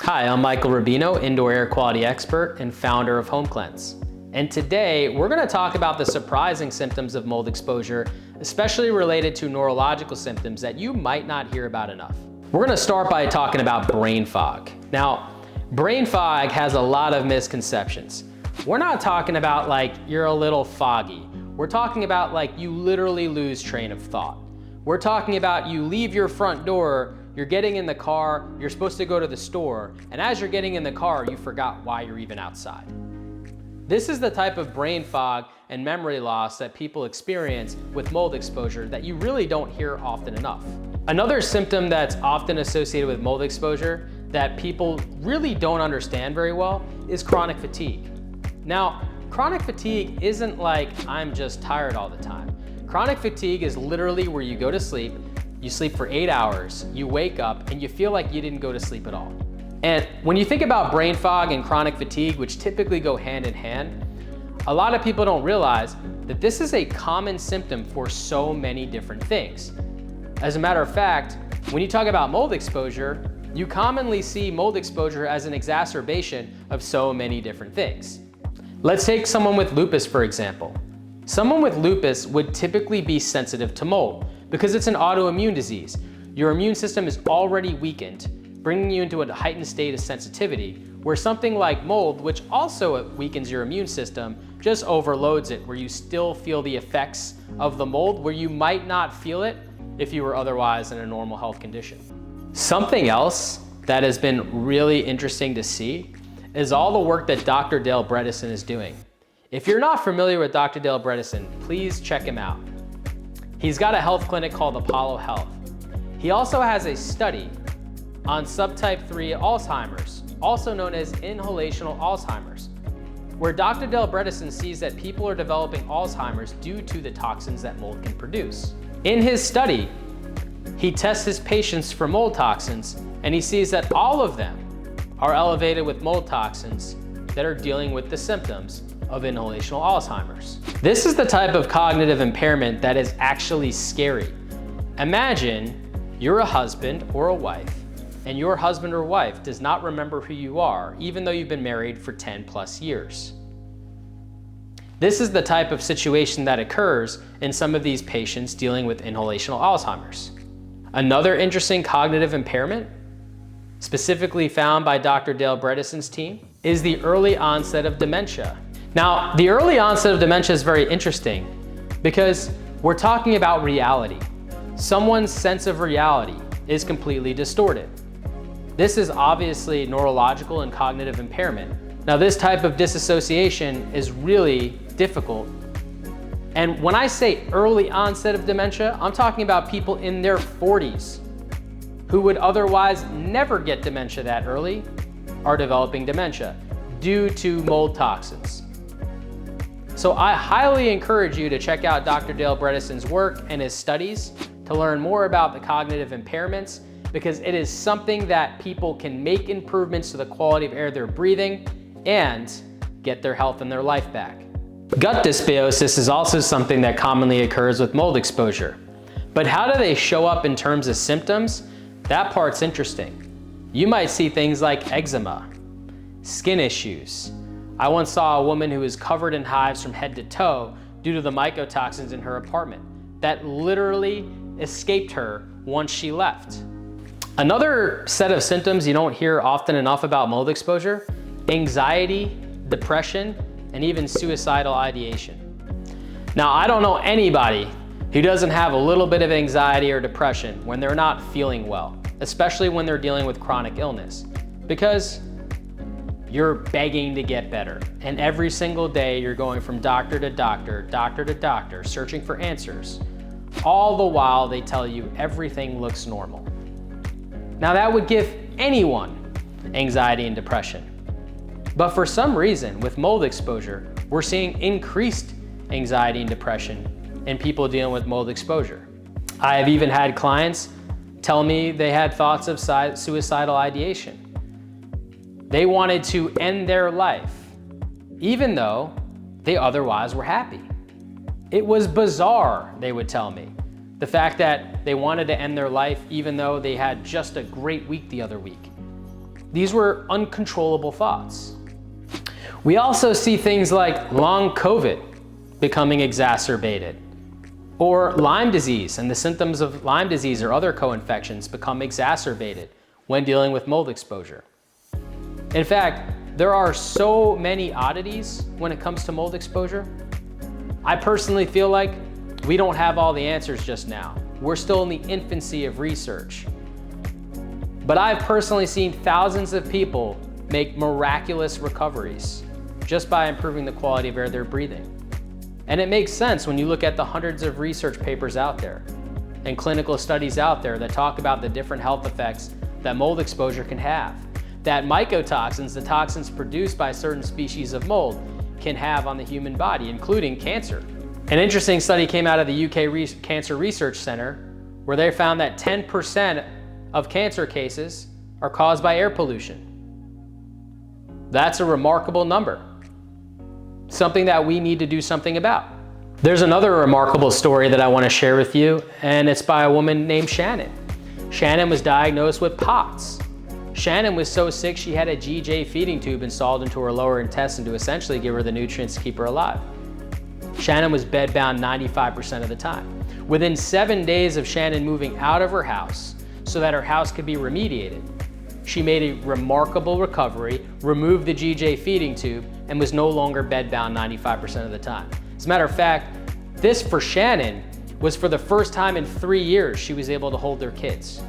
Hi, I'm Michael Rubino, indoor air quality expert and founder of HomeCleanse. And today we're going to talk about the surprising symptoms of mold exposure, especially related to neurological symptoms that you might not hear about enough. We're going to start by talking about brain fog. Now, brain fog has a lot of misconceptions. We're not talking about like you're a little foggy. We're talking about like you literally lose train of thought. We're talking about you leave your front door, you're getting in the car, you're supposed to go to the store, and as you're getting in the car, you forgot why you're even outside. This is the type of brain fog and memory loss that people experience with mold exposure that you really don't hear often enough. Another symptom that's often associated with mold exposure that people really don't understand very well is chronic fatigue. Now, chronic fatigue isn't like I'm just tired all the time. Chronic fatigue is literally where you go to sleep, you sleep for 8 hours, you wake up, and you feel like you didn't go to sleep at all. And when you think about brain fog and chronic fatigue, which typically go hand in hand, a lot of people don't realize that this is a common symptom for so many different things. As a matter of fact, when you talk about mold exposure, you commonly see mold exposure as an exacerbation of so many different things. Let's take someone with lupus, for example. Someone with lupus would typically be sensitive to mold because it's an autoimmune disease. Your immune system is already weakened, bringing you into a heightened state of sensitivity, where something like mold, which also weakens your immune system, just overloads it, where you still feel the effects of the mold, where you might not feel it if you were otherwise in a normal health condition. Something else that has been really interesting to see is all the work that Dr. Dale Bredesen is doing. If you're not familiar with Dr. Dale Bredesen, please check him out. He's got a health clinic called Apollo Health. He also has a study on subtype 3 Alzheimer's, also known as inhalational Alzheimer's, where Dr. Dale Bredesen sees that people are developing Alzheimer's due to the toxins that mold can produce. In his study, he tests his patients for mold toxins, and he sees that all of them are elevated with mold toxins that are dealing with the symptoms of inhalational Alzheimer's. This is the type of cognitive impairment that is actually scary. Imagine you're a husband or a wife, and your husband or wife does not remember who you are, even though you've been married for 10 plus years. This is the type of situation that occurs in some of these patients dealing with inhalational Alzheimer's. Another interesting cognitive impairment, specifically found by Dr. Dale Bredesen's team, is the early onset of dementia. Now, the early onset of dementia is very interesting because we're talking about reality. Someone's sense of reality is completely distorted. This is obviously neurological and cognitive impairment. Now, this type of disassociation is really difficult. And when I say early onset of dementia, I'm talking about people in their 40s who would otherwise never get dementia that early are developing dementia due to mold toxins. So I highly encourage you to check out Dr. Dale Bredesen's work and his studies to learn more about the cognitive impairments, because it is something that people can make improvements to the quality of air they're breathing and get their health and their life back. Gut dysbiosis is also something that commonly occurs with mold exposure. But how do they show up in terms of symptoms? That part's interesting. You might see things like eczema, skin issues. I once saw a woman who was covered in hives from head to toe due to the mycotoxins in her apartment that literally escaped her once she left. Another set of symptoms you don't hear often enough about mold exposure: anxiety, depression, and even suicidal ideation. Now, I don't know anybody who doesn't have a little bit of anxiety or depression when they're not feeling well, especially when they're dealing with chronic illness, because you're begging to get better. And every single day you're going from doctor to doctor, doctor to doctor, searching for answers. All the while they tell you everything looks normal. Now that would give anyone anxiety and depression. But for some reason, with mold exposure, we're seeing increased anxiety and depression in people dealing with mold exposure. I have even had clients tell me they had thoughts of suicidal ideation. They wanted to end their life, even though they otherwise were happy. It was bizarre, they would tell me. The fact that they wanted to end their life even though they had just a great week the other week. These were uncontrollable thoughts. We also see things like long COVID becoming exacerbated, or Lyme disease and the symptoms of Lyme disease or other co-infections become exacerbated when dealing with mold exposure. In fact, there are so many oddities when it comes to mold exposure. I personally feel like we don't have all the answers just now. We're still in the infancy of research. But I've personally seen thousands of people make miraculous recoveries just by improving the quality of air they're breathing. And it makes sense when you look at the hundreds of research papers out there and clinical studies out there that talk about the different health effects that mold exposure can have, that mycotoxins, the toxins produced by certain species of mold, can have on the human body, including cancer. An interesting study came out of the UK Cancer Research Center where they found that 10% of cancer cases are caused by air pollution. That's a remarkable number. Something that we need to do something about. There's another remarkable story that I want to share with you, and it's by a woman named Shannon. Shannon was diagnosed with POTS. Shannon was so sick she had a GJ feeding tube installed into her lower intestine to essentially give her the nutrients to keep her alive. Shannon was bedbound 95% of the time. Within 7 days of Shannon moving out of her house so that her house could be remediated, she made a remarkable recovery, removed the GJ feeding tube, and was no longer bedbound 95% of the time. As a matter of fact, this for Shannon was for the first time in 3 years she was able to hold their kids.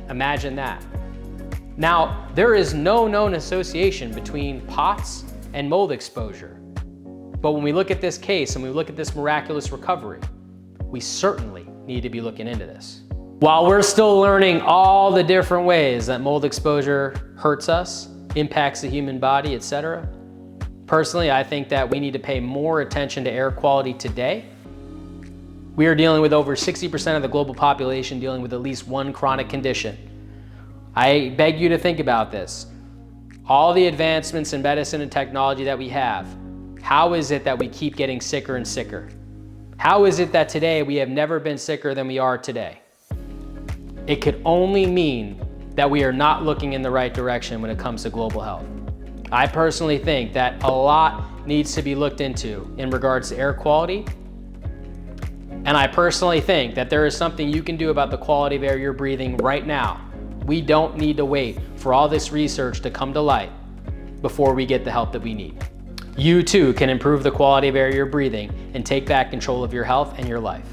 Imagine that. Now, there is no known association between POTS and mold exposure. But when we look at this case and we look at this miraculous recovery, we certainly need to be looking into this. While we're still learning all the different ways that mold exposure hurts us, impacts the human body, etc., personally, I think that we need to pay more attention to air quality today. We are dealing with over 60% of the global population dealing with at least one chronic condition. I beg you to think about this. All the advancements in medicine and technology that we have, how is it that we keep getting sicker and sicker? How is it that today we have never been sicker than we are today? It could only mean that we are not looking in the right direction when it comes to global health. I personally think that a lot needs to be looked into in regards to air quality. And I personally think that there is something you can do about the quality of air you're breathing right now. We don't need to wait for all this research to come to light before we get the help that we need. You too can improve the quality of air you're breathing and take back control of your health and your life.